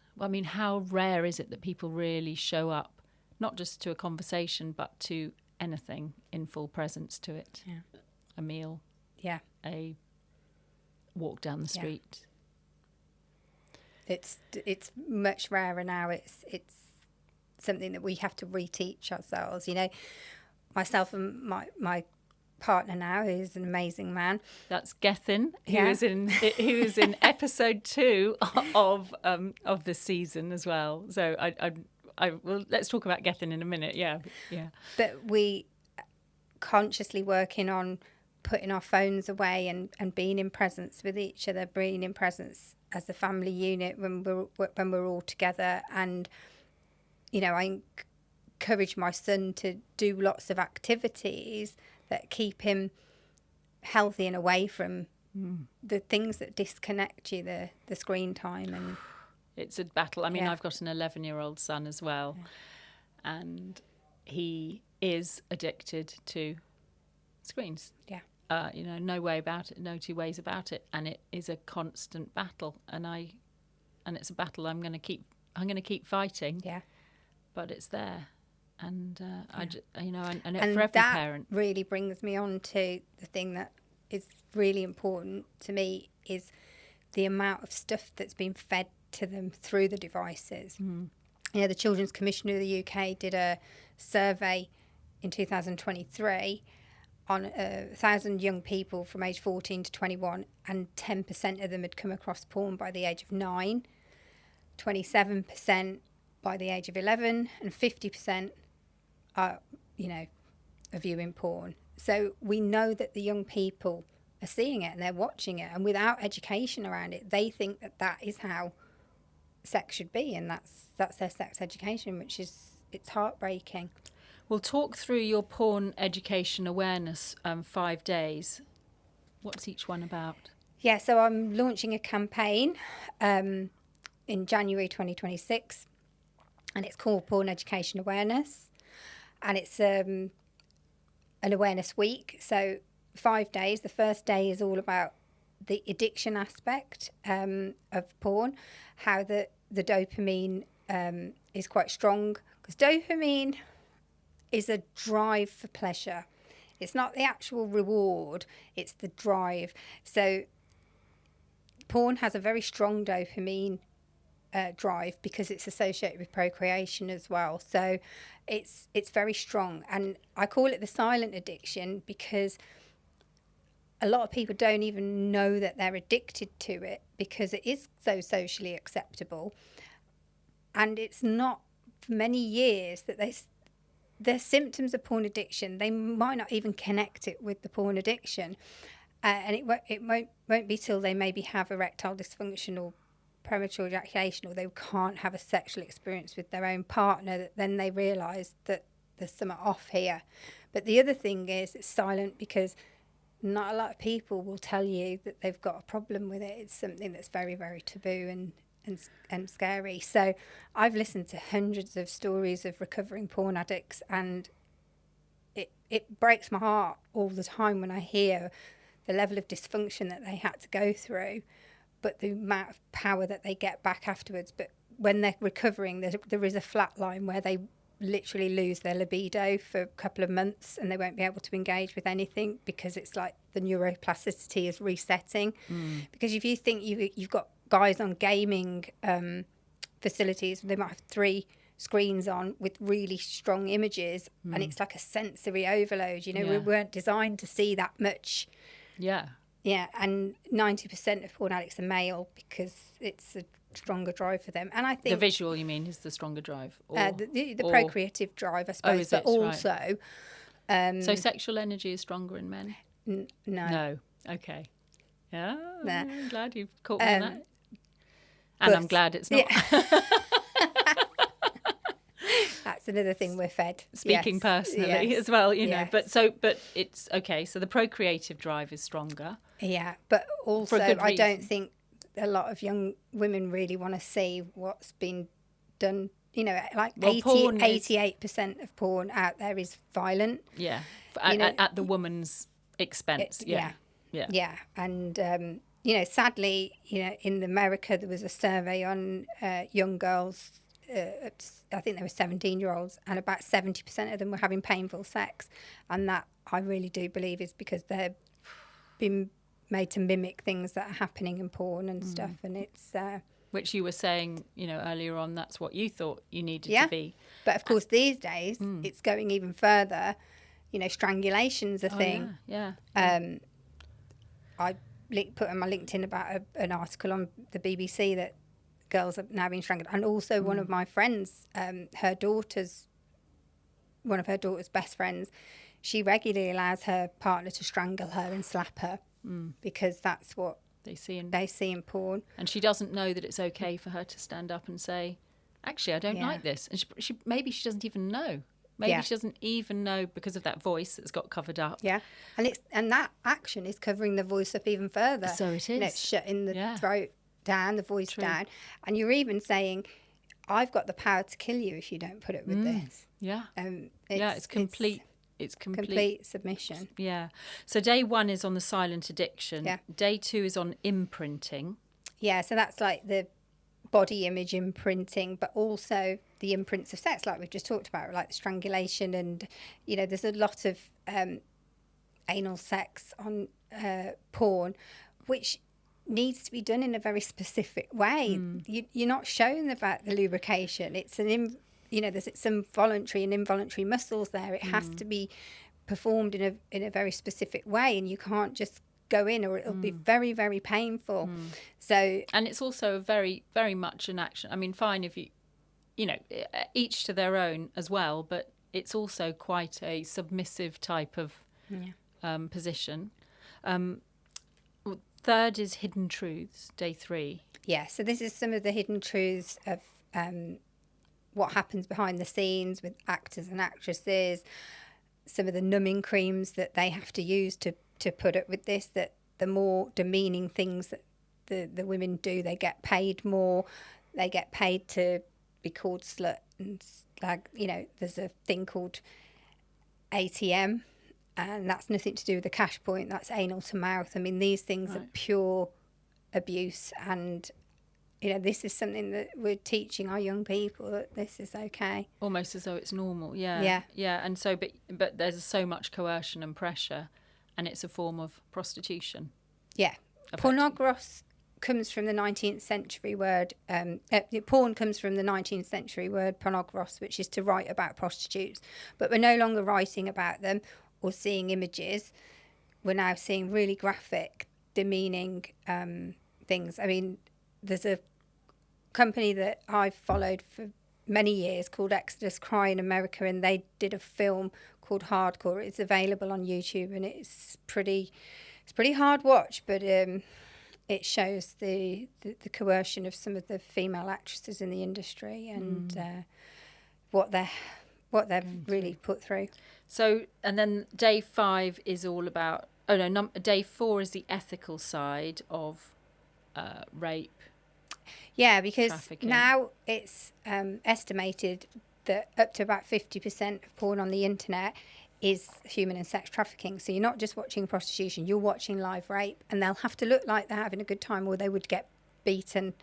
how rare is it that people really show up, not just to a conversation, but to anything in full presence to it? Yeah. A meal. Yeah. A walk down the street. It's much rarer now. It's something that we have to reteach ourselves. Myself and my partner now, who's an amazing man. That's Gethin, who is in episode 2 of the season as well. So I will, let's talk about Gethin in a minute. Yeah. But we consciously working on putting our phones away and being in presence with each other, being in presence as a family unit when we're all together. And I encourage my son to do lots of activities that keep him healthy and away from the things that disconnect you, the screen time. And it's a battle. I've got an 11-year-old son as well, and he is addicted to screens. Yeah. No way about it, no two ways about it, and it is a constant battle, and it's a battle I'm going to keep fighting. Yeah. But it's there, and and for every that parent really brings me on to the thing that is really important to me is the amount of stuff that's been fed to them through the devices. The Children's Commission of the UK did a survey in 2023 on 1,000 young people from age 14 to 21, and 10% of them had come across porn by the age of 9, 27% by the age of 11, and 50% are, are viewing porn. So we know that the young people are seeing it and they're watching it, and without education around it, they think that is how sex should be, and that's their sex education, which is, it's heartbreaking. We'll talk through your porn education awareness 5 days. What's each one about? Yeah, so I'm launching a campaign in January 2026, and it's called Porn Education Awareness, and it's an awareness week. So 5 days. The first day is all about the addiction aspect of porn, how the dopamine is quite strong, because dopamine is a drive for pleasure. It's not the actual reward, it's the drive. So porn has a very strong dopamine drive because it's associated with procreation as well. So it's very strong. And I call it the silent addiction because a lot of people don't even know that they're addicted to it because it is so socially acceptable. And it's not for many years that the symptoms of porn addiction, they might not even connect it with the porn addiction. And it won't be till they maybe have erectile dysfunction or premature ejaculation, or they can't have a sexual experience with their own partner, that then they realise that there's something off here. But the other thing is it's silent because not a lot of people will tell you that they've got a problem with it. It's something that's very, very taboo and scary. So I've listened to hundreds of stories of recovering porn addicts, and it breaks my heart all the time when I hear the level of dysfunction that they had to go through, but the amount of power that they get back afterwards. But when they're recovering, there is a flat line where they literally lose their libido for a couple of months and they won't be able to engage with anything because it's like the neuroplasticity is resetting. Because if you think you've got guys on gaming facilities, they might have 3 screens on with really strong images, and it's like a sensory overload. We weren't designed to see that much. Yeah. Yeah, and 90% of porn addicts are male because it's a stronger drive for them. And I The think visual, you mean, is the stronger drive? the procreative drive, I suppose, is but it? also So sexual energy is stronger in men? no, No. Okay. Yeah, nah. I'm glad you've caught me on that. And but- I'm glad it's not. Yeah. That's another thing we're fed. Speaking Yes, personally yes, as well, you know. yes. But it's okay. So the procreative drive is stronger. Yeah, but also For a good I don't reason. think a lot of young women really want to see what's been done. You know, like Well, porn is- 88% of porn out there is violent. Yeah. You know, At the woman's expense. Yeah. Yeah. And, you know, sadly, you know, in America, there was a survey on young girls, I think they were 17-year-olds, and about 70% of them were having painful sex. And that I really do believe is because they're been made to mimic things that are happening in porn and stuff. And it's... Which you were saying, you know, earlier on, that's what you thought you needed yeah. to be. But of course, these days, it's going even further. You know, strangulation's a thing. Yeah. I put on my LinkedIn about an article on the BBC that girls are now being strangled. And also one of my friends, one of her daughter's best friends, she regularly allows her partner to strangle her and slap her because that's what They see in porn. And she doesn't know that it's okay for her to stand up and say, actually, I don't Yeah. like this. And maybe she doesn't even know. Maybe Yeah. she doesn't even know because of that voice that's got covered up. Yeah, and that action is covering the voice up even further. So it You know, is. it's shutting the Yeah. throat down, the voice down, and you're even saying, "I've got the power to kill you if you don't put up with this." Yeah. It's, It's complete. It's complete. complete submission. Yeah. So day 1 is on the silent addiction. Yeah. Day 2 is on imprinting. Yeah, so that's like the body image imprinting, but also the imprints of sex, like we've just talked about, like the strangulation, and you know, there's a lot of anal sex on porn, which needs to be done in a very specific way. You're not shown about the lubrication. It's there's some voluntary and involuntary muscles there. It has to be performed in a very specific way, and you can't just go in or it'll be very, very painful. So, And it's also very, very much an action. I mean, fine if you know, each to their own as well, but it's also quite a submissive type of position. Third is hidden truths, day 3. yeah, so this is some of the hidden truths of what happens behind the scenes with actors and actresses, some of the numbing creams that they have to use to put up with this, that the more demeaning things that the women do, they get paid more. They get paid to be called slut and slag. You know, there's a thing called ATM, and that's nothing to do with the cash point. That's anal to mouth. I mean, these things are pure abuse, and you know, this is something that we're teaching our young people, that this is okay. Almost as though it's normal. Yeah. And so, but there's so much coercion and pressure, and it's a form of prostitution. Yeah. Pornogros comes from the 19th century word, porn comes from the 19th century word pornogros, which is to write about prostitutes. But we're no longer writing about them or seeing images. We're now seeing really graphic, demeaning things. I mean, there's a company that I've followed for many years called Exodus Cry in America, and they did a film called Hardcore. It's available on YouTube, and it's pretty hard watch, but it shows the coercion of some of the female actresses in the industry and what they've really put through. So, and then day 5 is all about. Day 4 is the ethical side of rape. Yeah, because Trafficking. now it's estimated that up to about 50% of porn on the internet is human and sex trafficking. So you're not just watching prostitution, you're watching live rape, and they'll have to look like they're having a good time or they would get beaten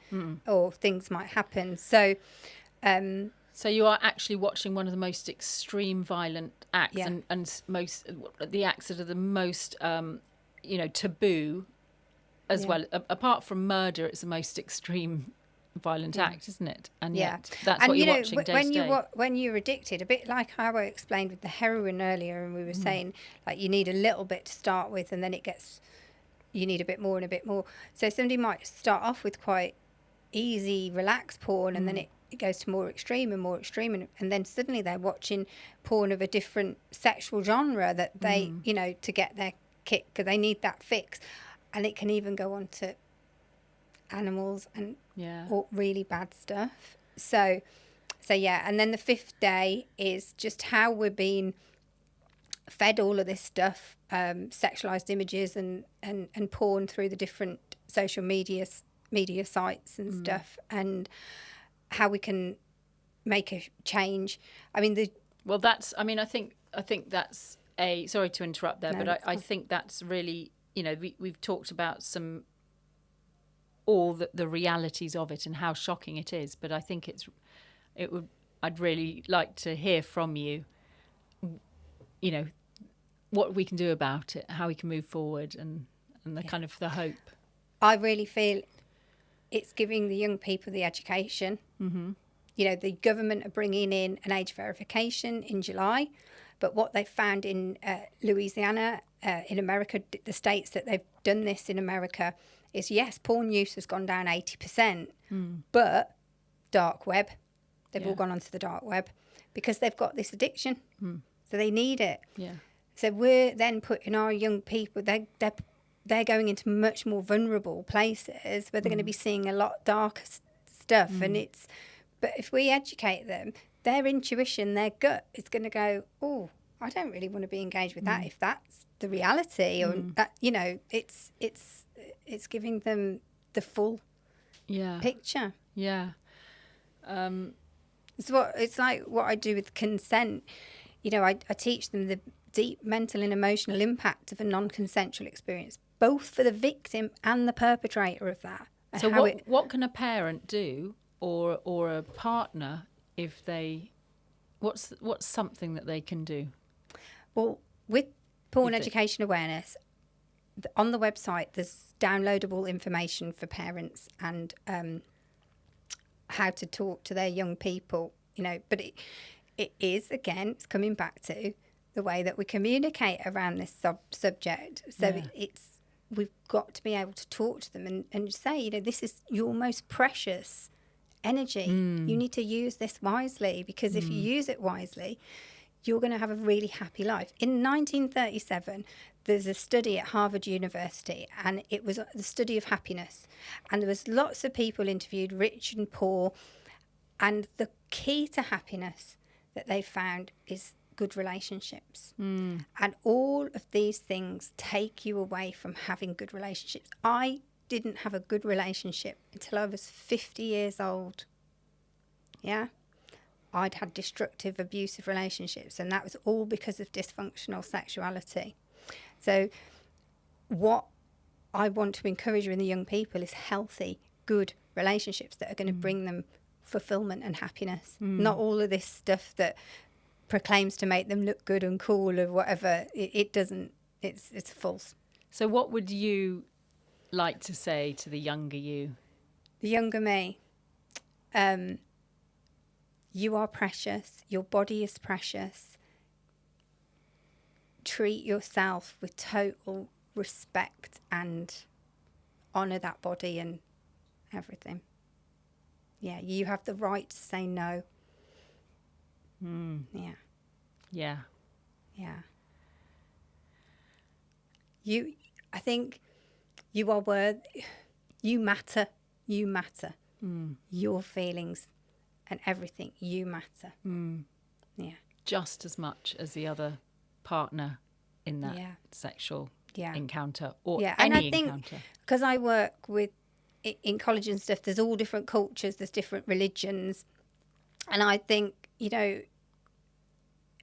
or things might happen. So so you are actually watching one of the most extreme violent acts, Yeah. and most the acts that are the most taboo as Yeah. well. Apart from murder, it's the most extreme violent act, isn't it? And Yeah. yet that's and what you you're know, watching day when to day. when you're addicted, a bit like how I explained with the heroin earlier, and we were saying like you need a little bit to start with, and then it gets you need a bit more and a bit more. So somebody might start off with quite easy, relaxed porn, and then it goes to more extreme and more extreme, and then suddenly they're watching porn of a different sexual genre that they, you know, to get their kick, because they need that fix. And it can even go on to animals and or really bad stuff. So yeah, and then the 5th day is just how we're being fed all of this stuff, sexualized images and porn through the different social media sites and stuff, and how we can make a change. I mean, I think that's sorry to interrupt there, but I think that's really, you know, we've talked about all the realities of it and how shocking it is, but I think I'd really like to hear from you, you know, what we can do about it, how we can move forward, and the kind of the hope. I really feel it's giving the young people the education. Mm-hmm. You know, the government are bringing in an age verification in July, but what they've found in Louisiana, in America, the states that they've done this in America, is yes, porn use has gone down 80%, but dark web, they've all gone onto the dark web because they've got this addiction, so they need it. Yeah. So we're then putting our young people, they're going into much more vulnerable places where they're going to be seeing a lot darker stuff, but if we educate them, their intuition, their gut is going to go, oh, I don't really want to be engaged with that if that's the reality, or that, you know, it's giving them the full picture. Yeah. It's like what I do with consent. You know, I teach them the deep mental and emotional impact of a non-consensual experience, both for the victim and the perpetrator of that. So what can a parent do, or a partner, if they, what's something that they can do? Well, with porn education awareness, on the website there's downloadable information for parents and how to talk to their young people, you know, but it is, again, it's coming back to the way that we communicate around this subject. So we've got to be able to talk to them and say, you know, this is your most precious energy. You need to use this wisely, because if you use it wisely, you're going to have a really happy life. In 1937, there's a study at Harvard University, and it was the study of happiness. And there was lots of people interviewed, rich and poor, and the key to happiness that they found is good relationships. And all of these things take you away from having good relationships. I didn't have a good relationship until I was 50 years old. Yeah. I'd had destructive, abusive relationships, and that was all because of dysfunctional sexuality. So what I want to encourage in the young people is healthy, good relationships that are going to bring them fulfillment and happiness. Not all of this stuff that proclaims to make them look good and cool or whatever. It doesn't. It's false. So what would you like to say to the younger you? The younger me? You are precious. Your body is precious. Treat yourself with total respect and honour that body and everything. Yeah, you have the right to say no. Yeah. Yeah. Yeah. I think you are worth. You matter. You matter. Your feelings and everything, you matter. Yeah. Just as much as the other partner in that sexual encounter or any and I encounter. think because I work with in college and stuff, there's all different cultures, there's different religions, and I think, you know,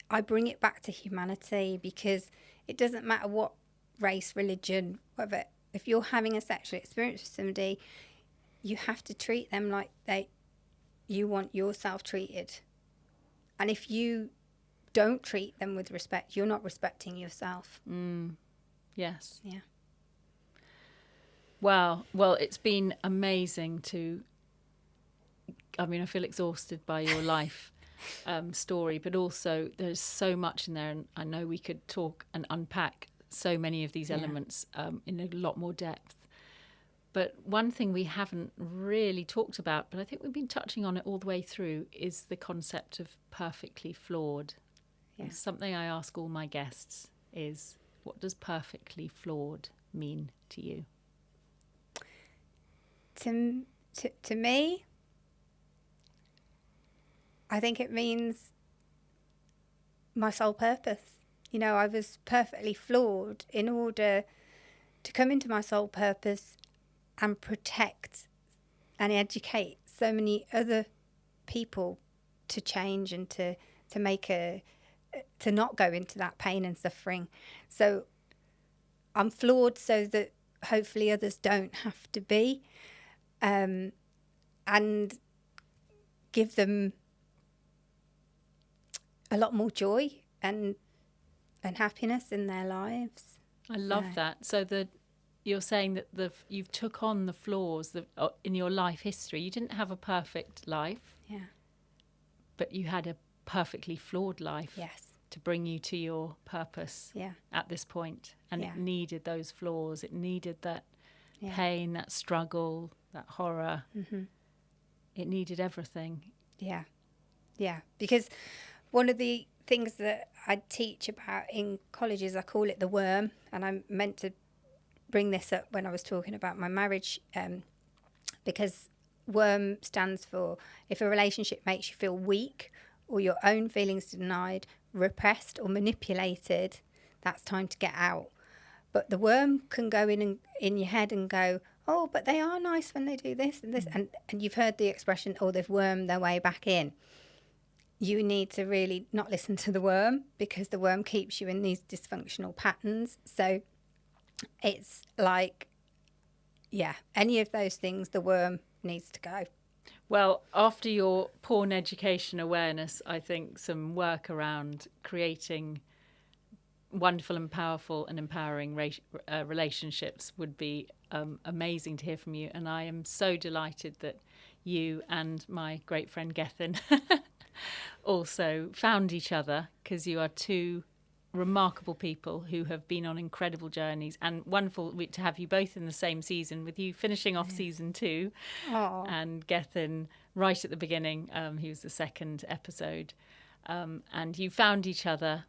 I bring it back to humanity, because it doesn't matter what race, religion, whatever. If you're having a sexual experience with somebody, you have to treat them like you want yourself treated. And if you don't treat them with respect, you're not respecting yourself. Yes. Yeah. Wow. Well, it's been amazing I feel exhausted by your life story, but also there's so much in there, and I know we could talk and unpack so many of these elements in a lot more depth. But one thing we haven't really talked about, but I think we've been touching on it all the way through, is the concept of perfectly flawed. Yeah. And something I ask all my guests is, what does perfectly flawed mean to you? To me, I think it means my sole purpose. You know, I was perfectly flawed in order to come into my sole purpose and protect and educate so many other people to change and to not go into that pain and suffering. So I'm flawed so that hopefully others don't have to be, and give them a lot more joy and happiness in their lives. I love that. So you're saying that you've took on the flaws in your life history. You didn't have a perfect life. Yeah. But you had a perfectly flawed life. Yes. To bring you to your purpose. Yeah. At this point. And it needed those flaws. It needed that pain, that struggle, that horror. Mm-hmm. It needed everything. Yeah. Yeah. Because one of the things that I teach about in colleges, I call it the worm, and I meant to bring this up when I was talking about my marriage, because worm stands for, if a relationship makes you feel weak or your own feelings denied, repressed or manipulated, that's time to get out. But the worm can go in your head and go, oh, but they are nice when they do this and this. And you've heard the expression, oh, they've wormed their way back in. You need to really not listen to the worm, because the worm keeps you in these dysfunctional patterns. So it's like, any of those things, the worm needs to go. Well, after your porn education awareness, I think some work around creating wonderful and powerful and empowering relationships would be amazing to hear from you. And I am so delighted that you and my great friend Gethin also found each other, because you are two remarkable people who have been on incredible journeys, and wonderful to have you both in the same season, with you finishing off season 2. Aww. And Gethin right at the beginning. He was the second episode, and you found each other,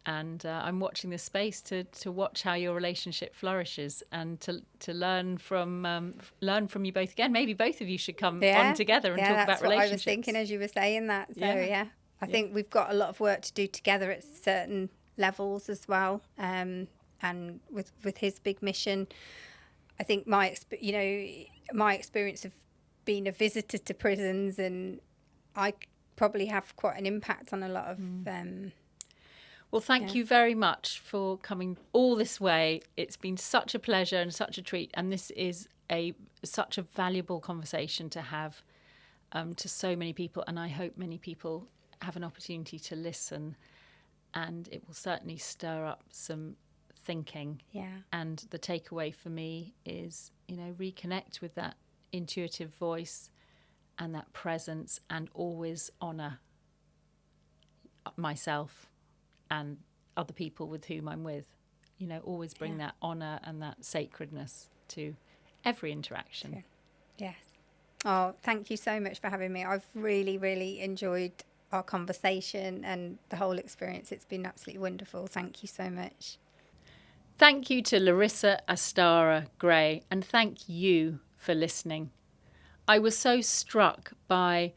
and I'm watching this space to watch how your relationship flourishes, and to learn from you both again. Maybe both of you should come on together and talk about relationships. That's what I was thinking as you were saying that. So I think we've got a lot of work to do together at certain levels as well, and with his big mission. I think my experience of being a visitor to prisons, and I probably have quite an impact on a lot of well, thank you very much for coming all this way. It's been such a pleasure and such a treat, and this is such a valuable conversation to have to so many people, and I hope many people have an opportunity to listen, and it will certainly stir up some thinking. Yeah. And the takeaway for me is, reconnect with that intuitive voice and that presence, and always honour myself and other people with whom I'm with. Always bring that honour and that sacredness to every interaction. True. Yes. Oh, thank you so much for having me. I've really, really enjoyed our conversation and the whole experience. It's been absolutely wonderful. Thank you so much. Thank you to Larissa Astara Gray, and thank you for listening. I was so struck by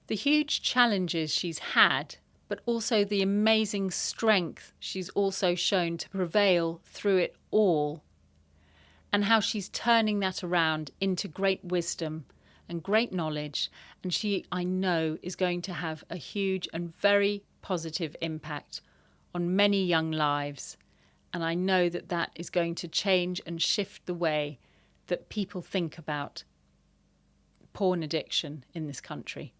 the huge challenges she's had, but also the amazing strength she's also shown to prevail through it all, and how she's turning that around into great wisdom and great knowledge. And she, I know, is going to have a huge and very positive impact on many young lives. And I know that that is going to change and shift the way that people think about porn addiction in this country.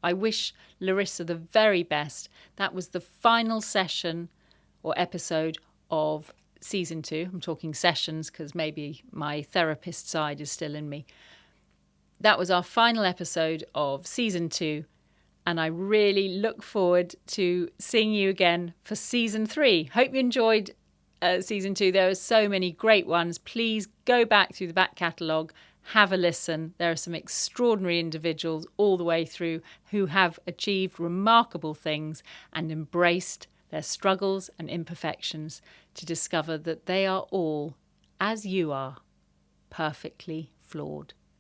I wish Larissa the very best. That was the final session or episode of season 2. I'm talking sessions because maybe my therapist side is still in me. That was our final episode of season 2. And I really look forward to seeing you again for season 3. Hope you enjoyed season 2. There are so many great ones. Please go back through the back catalogue, have a listen. There are some extraordinary individuals all the way through who have achieved remarkable things and embraced their struggles and imperfections to discover that they are all, as you are, perfectly flawed.